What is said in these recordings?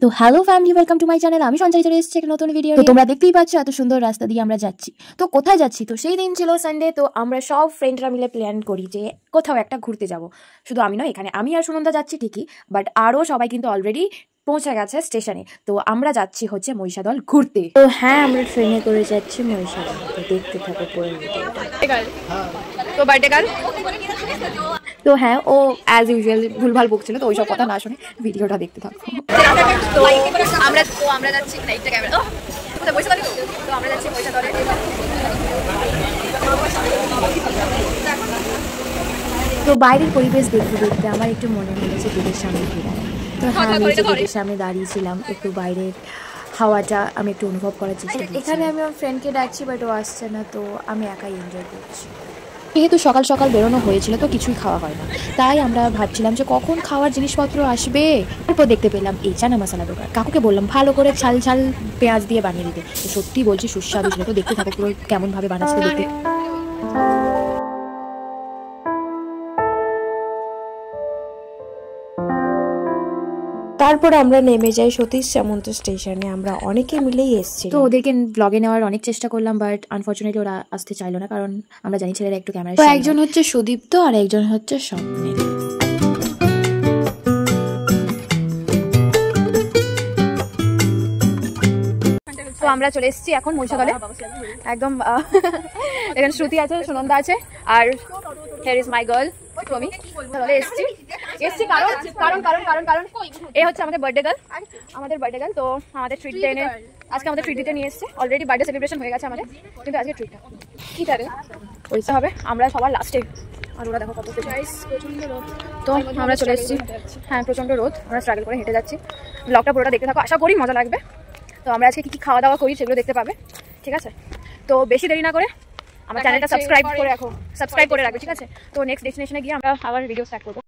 তো hello family, welcome to my channel. আমি সঞ্চারী চলে এসেছি একটা নতুন ভিডিও। তো তোমরা দেখতেই পাচ্ছ এত সুন্দর রাস্তা দিয়ে আমরা যাচ্ছি। তো কোথায় যাচ্ছি? তো সেই দিন ছিল সানডে, তো আমরা সব ফ্রেন্ডরা মিলে প্ল্যান করি যে কোথাও একটা ঘুরতে যাব। শুধু আমি নয়, এখানে আমি আর সুনন্দা যাচ্ছি ঠিকই, বাট আরও সবাই কিন্তু অলরেডি পৌঁছে গেছে স্টেশনে। তো আমরা যাচ্ছি হচ্ছে মহিষাদল ঘুরতে। তো হ্যাঁ, আমরা ট্রেনে করে যাচ্ছি মহিষাদল। তো দেখতে থাকো পুরো ভিডিওটা। তো বার্থডে গার্ল, তো হ্যাঁ, ও অ্যাজ ইউজুয়াল ভুলভাল বকছিল, তো ওইসব কথা না শুনে ভিডিওটা দেখতে থাকো। তো আমরা যাচ্ছি একটা ক্যামেরা তো আমরা যাচ্ছি মহিষাদলে। তো বাইরের পরিবেশ দেখতে দেখতে আমার একটু মনে হয়েছে গেটের সামনে ফিরে। তো হ্যাঁ, আমি গেটের সামনে দাঁড়িয়েছিলাম, একটু বাইরের হাওয়াটা আমি একটু অনুভব করার চেষ্টা করছি। এখানে আমি আমার ফ্রেন্ডকে ডাকছি, বাট ও আসছে না, তো আমি একাই এনজয় করছি। যেহেতু সকাল সকাল বেরোনো হয়েছিল, তো কিছুই খাওয়া হয় না, তাই আমরা ভাবছিলাম যে কখন খাওয়ার জিনিসপত্র আসবে। তারপর দেখতে পেলাম এই চানা মশলা দোকান। কাকুকে বললাম ভালো করে ঝাল ঝাল পেঁয়াজ দিয়ে বানিয়ে দিতে। তো সত্যি বলছি সুস্বাদু ছিল। তো দেখতে থাকো পুরো কেমন ভাবে বানাচ্ছে দেখতে। তারপর আমরা নেমে যাই সতীশ সামন্ত স্টেশনে। আমরা অনেকে মিলেই এসেছি। তো ওদেরকে ব্লগে নেওয়ার অনেক চেষ্টা করলাম, বাট আনফর্চুনেটলি ওরা আসতে চাইলো না, কারণ আমরা জানি ছেলেরা একটু ক্যামেরা। তো একজন হচ্ছে সুদীপ্ত আর একজন হচ্ছে স্বপ্নিল। তো আমরা চলে এসেছি এখন মহিষাদলে একদম। এখানে শ্রুতি আছে, সুনন্দা আছে, আর হিয়ার ইজ মাই গার্ল আমি এসেছি কারণ কারণ কারণ কারণ কারণ এই হচ্ছে আমাদের বার্থডে গার্ল। তো আমাদের ট্রিট এনে আজকে আমাদের ট্রিট দিতে নিয়ে এসেছে। অলরেডি বার্থডে সেলিব্রেশন হয়ে গেছে আমাদের, কিন্তু আজকে ট্রিটটা কি তারে ওইসা হবে আমরা সবার লাস্টে। আর ওরা দেখো কত প্রচন্ড রোদ। তো আমরা চলে এসেছি। হ্যাঁ, প্রচন্ড রোদ, আমরা স্ট্রাগল করে হেঁটে যাচ্ছি। ব্লগটা পুরোটা দেখতে থাকো, আশা করি মজা লাগবে। তো আমরা আজকে কি খাওয়া দাওয়া করি সেগুলো দেখতে পাবে, ঠিক আছে? তো বেশি দেরি না করে আমার চ্যানেলটা সাবস্ক্রাইব করে রাখবে, ঠিক আছে? তো নেক্সট ডেস্টিনেশনে গিয়ে আমরা আবার ভিডিও স্টার্ট করবো।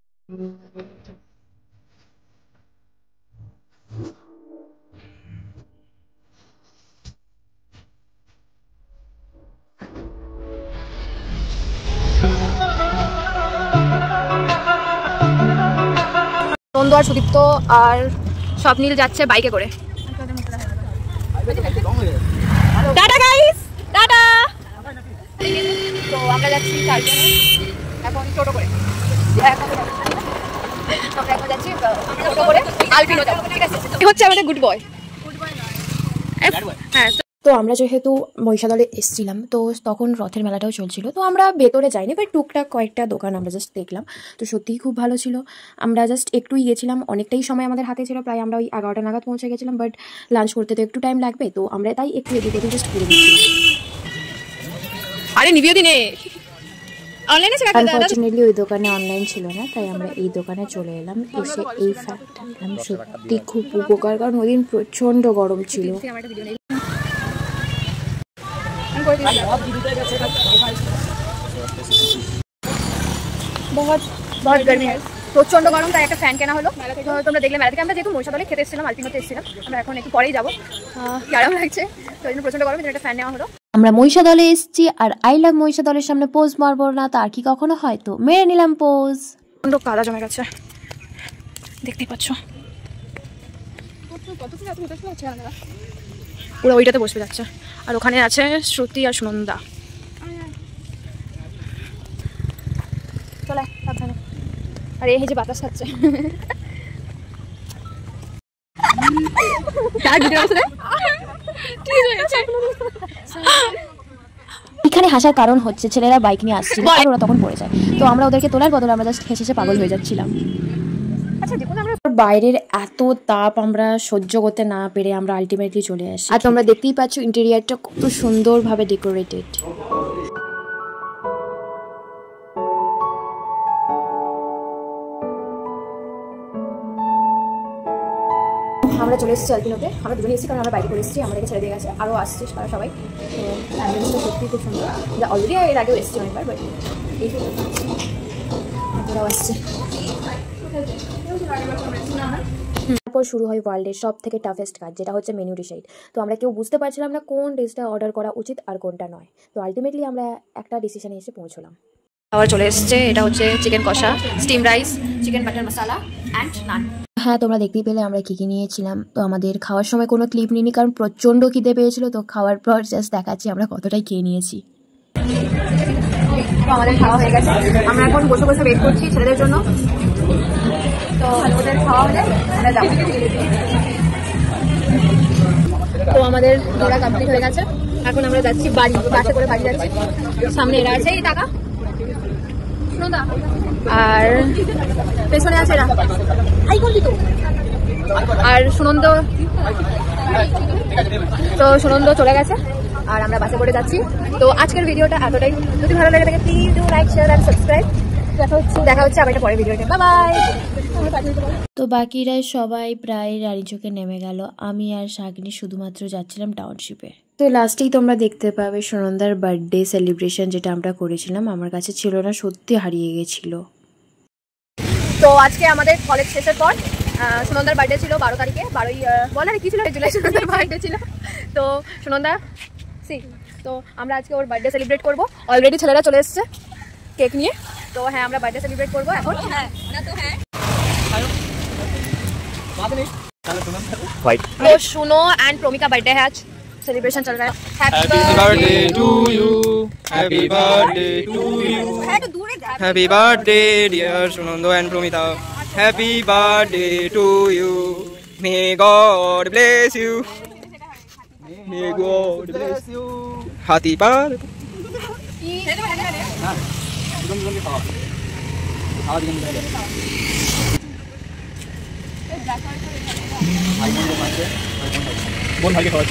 নন্দ আর সুদীপ্ত আর স্বপ্নিল যাচ্ছে বাইকে করে। Tata guys, tata. তো আমরা যাচ্ছি চারজনে এখন টোটো করে। আমরা এখন যাচ্ছি টোটো করে আলপিনো যাবো, ঠিক আছে? হচ্ছে আমাদের গুড বয়। হ্যাঁ, তো আমরা যেহেতু মহিষাদলে এসেছিলাম, তো তখন রথের মেলাটাও চলছিল। তো আমরা ভেতরে যাইনি, বাট টুকটাক কয়েকটা দোকান আমরা জাস্ট দেখলাম। তো সত্যিই খুব ভালো ছিল। আমরা জাস্ট একটুই গেছিলাম, অনেকটাই সময় আমাদের হাতে ছিল, প্রায় আমরা ওই 11টা নাগাদ পৌঁছে গেছিলাম, বাট লাঞ্চ করতে তো একটু টাইম লাগবে, তো আমরা তাই একটু এদিক ওদিক জাস্ট ঘুরে দিচ্ছিলাম। আরে নিবিও দিনে আনফর্চুনেটলি ওই দোকানে অনলাইন ছিল না, তাই আমরা এই দোকানে চলে এলাম। এসে এই ফ্যাক্টটা আমি সত্যি খুব উপকার, কারণ ওই দিন প্রচণ্ড গরম ছিল। প্রচন্ড গরম, তাই একটা ফ্যান কেনা হলো। তোমরা দেখলে মেলা থেকে আমরা যেহেতু মহিষাদলে খেতে এসেছিলাম, আলপিনোতে এসেছিলাম, আমরা এখন একটু পরেই যাবো। আরাম লাগছে, তো ওই জন্য প্রচন্ড গরম, একটা ফ্যান নেওয়া হলো। আমরা মহিষাদলে এসেছি, আর আই লাভ মহিষাদলের সামনে পোজ মারবো না তার কি কখনো হয়? তো মেরে নিলাম পোজ। কাদা জমে গেছে, দেখতেই পাচ্ছ। পুরো ওইটাতে বসবে যাচ্ছে, আর ওখানে আছে শ্রুতি আর সুনন্দা। চলে সাবধানে। আর এই যে বাতাস খাচ্ছে। এখানে হাসার কারণ হচ্ছে ছেলেরা বাইক নিয়ে আসছিল, আর ওরা তখন পড়ে যায়। তো আমরা ওদেরকে তোলার বদলে আমরা জাস্ট হেসে পাগল হয়ে যাচ্ছিলাম। আচ্ছা দেখুন, আমরা বাইরের এত তাপ আমরা সহ্য করতে না পেরে আমরা আলটিমেটলি চলে আসি। আর তোমরা দেখতেই পাচ্ছ ইন্টেরিয়ারটা কত সুন্দরভাবে ডেকোরেটেড। আমরা চলে এসেছি আলপিনোতে। আমরা দুজনে এসেছি কারণ আমরা বাইরে করে এসেছি, আমাদেরকে ছেড়ে দিয়ে গেছে, আরও আসছে তারা সবাই। তো অ্যাম্বুলেন্সটা সত্যি খুব সুন্দর। অলরেডি এর আগেও এসেছি অনেকবার, বাট এই ওরাও আসছে। তারপর শুরু হয় ওয়ার্ল্ডের সব থেকে টাফেস্ট কাজ, যেটা হচ্ছে মেনু ডিসাইড। তো আমরা কেউ বুঝতে পারছিলাম না কোন ডিশটা অর্ডার করা উচিত আর কোনটা নয়। তো আলটিমেটলি আমরা একটা ডিসিশনে এসে পৌঁছলাম। খাবার চলে এসছে, এটা হচ্ছে চিকেন কষা, steam rice, chicken butter masala and নান। হ্যাঁ, তোমরা দেখতেই পেলে আমরা কী কী নিয়েছিলাম। তো আমাদের খাওয়ার সময় কোনো ক্লিপ নিইনি, কারণ প্রচণ্ড খিদে পেয়েছিল। তো খাওয়ার পর জাস্ট দেখাচ্ছি আমরা কতটাই খেয়ে নিয়েছি। তো আমাদের খাওয়া হয়ে গেছে, আমরা এখন বসে বসে ওয়েট করছি ছেলেদের জন্য। তো ওদের খাওয়া হলে আমরা যাবো। তো আমাদের দৌড়া কমপ্লিট হয়ে গেছে, এখন আমরা যাচ্ছি বাড়ি, বাসে করে বাড়ি যাচ্ছি। সামনে এরা আছে, এই টাকা আর পেছনে আছে এরা, আর সুনন্দ। তো সুনন্দ চলে গেছে আর আমরা বাসে করে যাচ্ছি। তো আজকের ভিডিওটা এতটাই, যদি ভালো লাগে থাকে please do like share and subscribe. দেখা হচ্ছে আবার একটা পরের ভিডিওতে, বাই বাই। তো বাকিরা সবাই প্রায় রানীচকে নেমে গেল, আমি আর শাগিনী শুধুমাত্র যাচ্ছিলাম টাউনশিপে। তো লাস্টেই তোমরা দেখতে পাবে সুনন্দার বার্থডে সেলিব্রেশন, যেটা আমরা করেছিলাম, আমার কাছে ছিল না, সত্যি হারিয়ে গেছিল। তো আজকে আমাদের কলেজ শেষের পর সুনন্দার বার্থডে ছিল 12 তারিখে, 12ই বলার কি ছিল, জুলাই সুনন্দার বার্থডে ছিল। তো সুনন্দা তো আমরা আজকে ওর বার্থডে সেলিব্রেট করবো। অলরেডি ছেলেরা চলে এসছে কেক নিয়ে। তো হ্যাঁ, আমরা বার্থডে সেলিব্রেট করবো এখন। तो सुनो एंड प्रोमी का बर्थडे है आज, सेलिब्रेशन चल रहा है। Happy birthday to you, happy birthday to you, happy birthday dear Sunando and Promita, happy birthday to you, may God bless you, may God bless you, हाथी पर बोल भाई के खावा